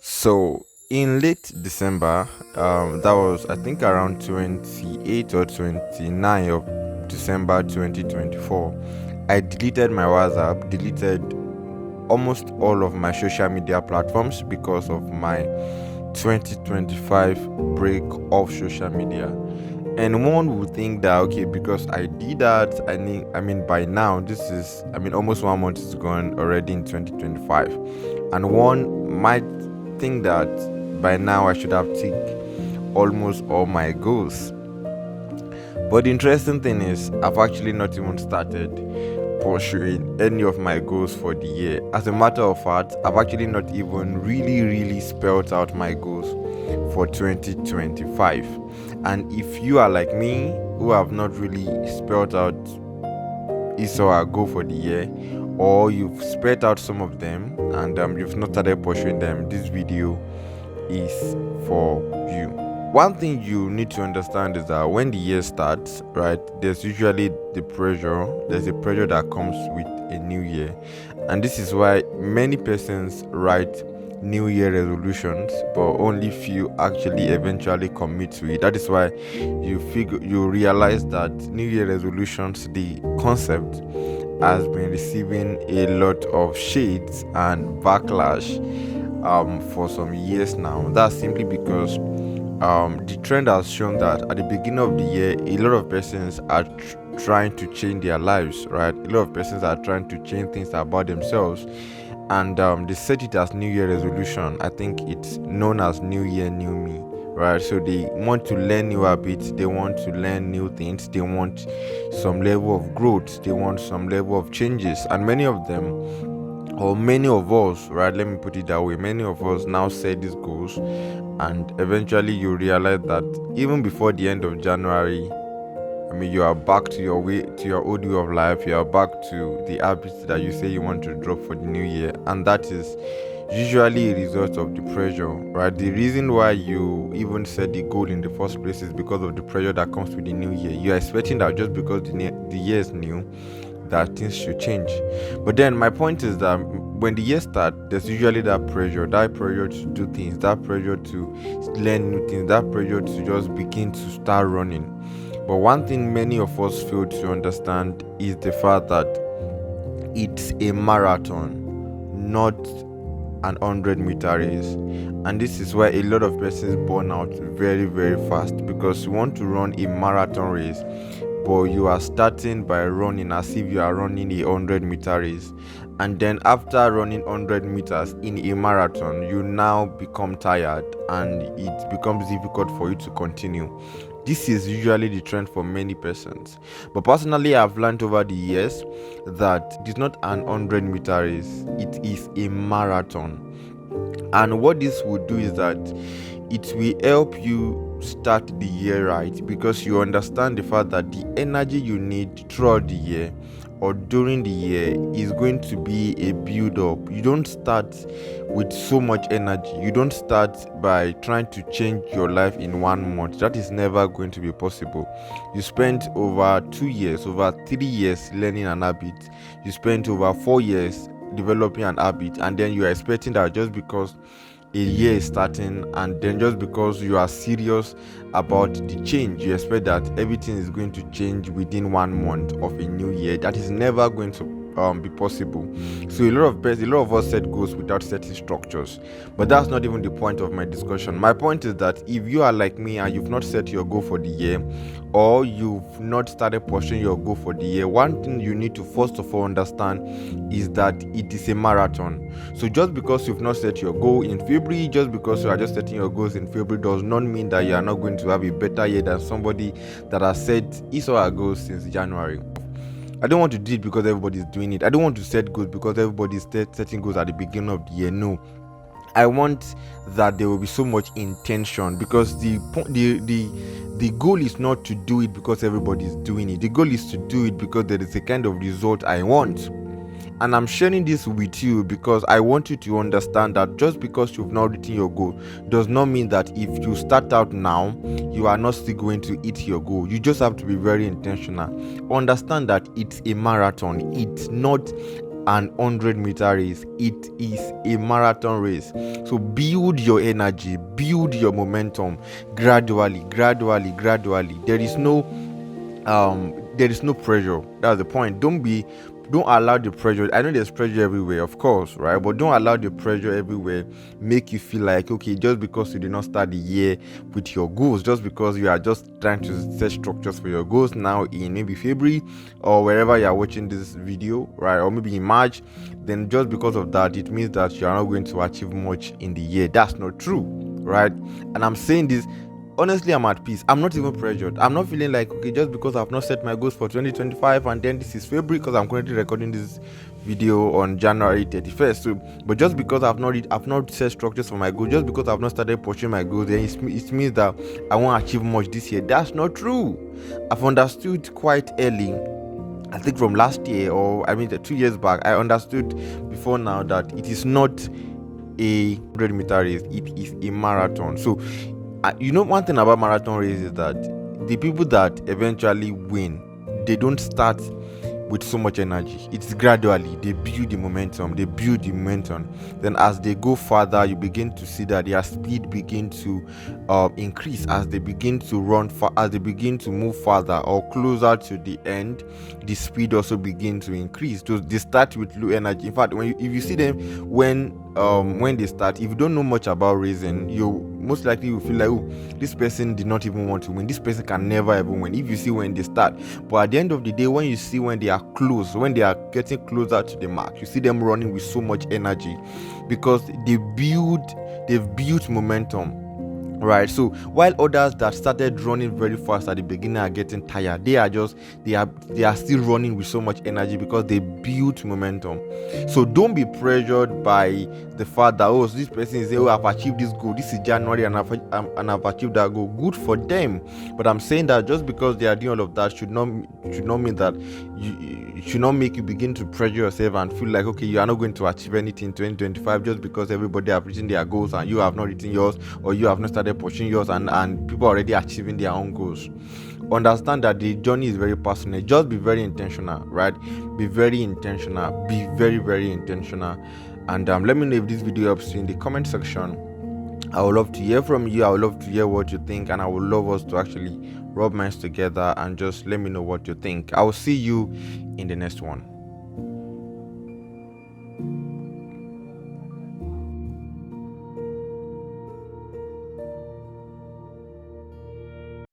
So in late December, that was I think around 28 or 29 of December 2024, I deleted my WhatsApp, deleted almost all of my social media platforms because of my 2025 break of social media. And one would think that okay, because I did that, I mean by now this is almost 1 month is gone already in 2025, and one might think that by now I should have ticked almost all my goals. But the interesting thing is, I've actually not even started pursuing any of my goals for the year. As a matter of fact, I've actually not even really spelled out my goals for 2025. And if you are like me, who have not really spelled out is or a goal for the year, or you've spelled out some of them and you've not started pursuing them, this video is for you. One thing you need to understand is that when the year starts, right, there's usually there's a pressure that comes with a new year. And this is why many persons write new year resolutions, but only few actually eventually commit to it. That is why you realize that new year resolutions, the concept, has been receiving a lot of shades and backlash for some years now. That's simply because the trend has shown that at the beginning of the year, a lot of persons are trying to change their lives, right? A lot of persons are trying to change things about themselves, and they set it as New Year resolution. I think it's known as New Year, New Me, right? So they want to learn new habits, they want to learn new things, they want some level of growth, they want some level of changes, and many of them, or many of us, right, let me put it that way, many of us now set these goals, and eventually you realize that even before the end of January, you are back to your old way of life. You are back to the habits that you say you want to drop for the new year, and that is usually a result of the pressure, right? The reason why you even set the goal in the first place is because of the pressure that comes with the new year. You are expecting that just because the year is new, that things should change. But then my point is that when the year starts, there's usually that pressure to do things, that pressure to learn new things, that pressure to just begin to start running. But one thing many of us fail to understand is the fact that it's a marathon, not an 100-meter race. And this is why a lot of persons burn out very fast, because you want to run a marathon race, but you are starting by running as if you are running a 100-meter race. And then after running 100 meters in a marathon, you now become tired and it becomes difficult for you to continue. This is usually the trend for many persons. But personally, I've learned over the years that it is not an 100-meter race, it is a marathon. And what this would do is that it will help you start the year right, because you understand the fact that the energy you need throughout the year or during the year is going to be a build up. You don't start with so much energy. You don't start by trying to change your life in 1 month. That is never going to be possible. You spent over 2 years, over 3 years learning an habit. You spent over 4 years developing an habit, and then you are expecting that just because a year is starting, and then just because you are serious about the change, you expect that everything is going to change within 1 month of a new year. That is never going to be possible. So a lot of us set goals without setting structures, but that's not even the point of my discussion. My point is that if you are like me and you've not set your goal for the year, or you've not started pursuing your goal for the year, one thing you need to first of all understand is that it is a marathon. So just because you've not set your goal in February, just because you are just setting your goals in February, does not mean that you are not going to have a better year than somebody that has set his or her goals since January. I don't want to do it because everybody's doing it. I don't want to set goals because everybody's setting goals at the beginning of the year. No, I want that there will be so much intention, because the goal is not to do it because everybody's doing it. The goal is to do it because there is a kind of result I want. And I'm sharing this with you because I want you to understand that just because you've not written your goal does not mean that if you start out now, you are not still going to hit your goal. You just have to be very intentional. Understand that it's a marathon. It's not an 100-meter race. It is a marathon race. So build your energy, build your momentum gradually. There is no pressure. That's the point. Don't allow the pressure. I know there's pressure everywhere, of course, right? But don't allow the pressure everywhere make you feel like, okay, just because you did not start the year with your goals, just because you are just trying to set structures for your goals now in maybe February or wherever you are watching this video, right? Or maybe in March, then just because of that, it means that you are not going to achieve much in the year. That's not true, right? And I'm saying this honestly. I'm at peace. I'm not even pressured. I'm not feeling like, okay, just because I've not set my goals for 2025 and then this is February, because I'm currently recording this video on January 31st. So, but just because I've not set structures for my goals, just because I've not started pursuing my goals, then it means that I won't achieve much this year. That's not true. I've understood quite early, I think from last year, or 2 years back, I understood before now that it is not a 100-meter race, it is a marathon. So one thing about marathon race is that the people that eventually win, they don't start with so much energy. It's gradually they build the momentum. Then as they go further, you begin to see that their speed begin to increase as they begin to run as they begin to move further or closer to the end. The speed also begins to increase. So they start with low energy. In fact, if you see them when they start, if you don't know much about racing, you most likely will feel like, oh, this person did not even want to win. This person can never ever win. If you see when they start, but at the end of the day, when you see when they are close, when they are getting closer to the mark, you see them running with so much energy because they've built momentum. Right, so while others that started running very fast at the beginning are getting tired, they are still running with so much energy because they built momentum. So don't be pressured by the fact that, oh, so this person is saying, oh, I've achieved this goal, this is January and I've achieved that goal. Good for them. But I'm saying that just because they are doing all of that should not mean that you should not make you begin to pressure yourself and feel like, okay, you are not going to achieve anything in 2025 just because everybody have written their goals and you have not written yours, or you have not started pushing yours, and people are already achieving their own goals. Understand that the journey is very personal. Just be very intentional, right? Be very intentional. Be very, very intentional. And let me know if this video helps you in the comment section. I would love to hear from you. I would love to hear what you think, and I would love us to actually rub minds together and just let me know what you think. I will see you in the next one.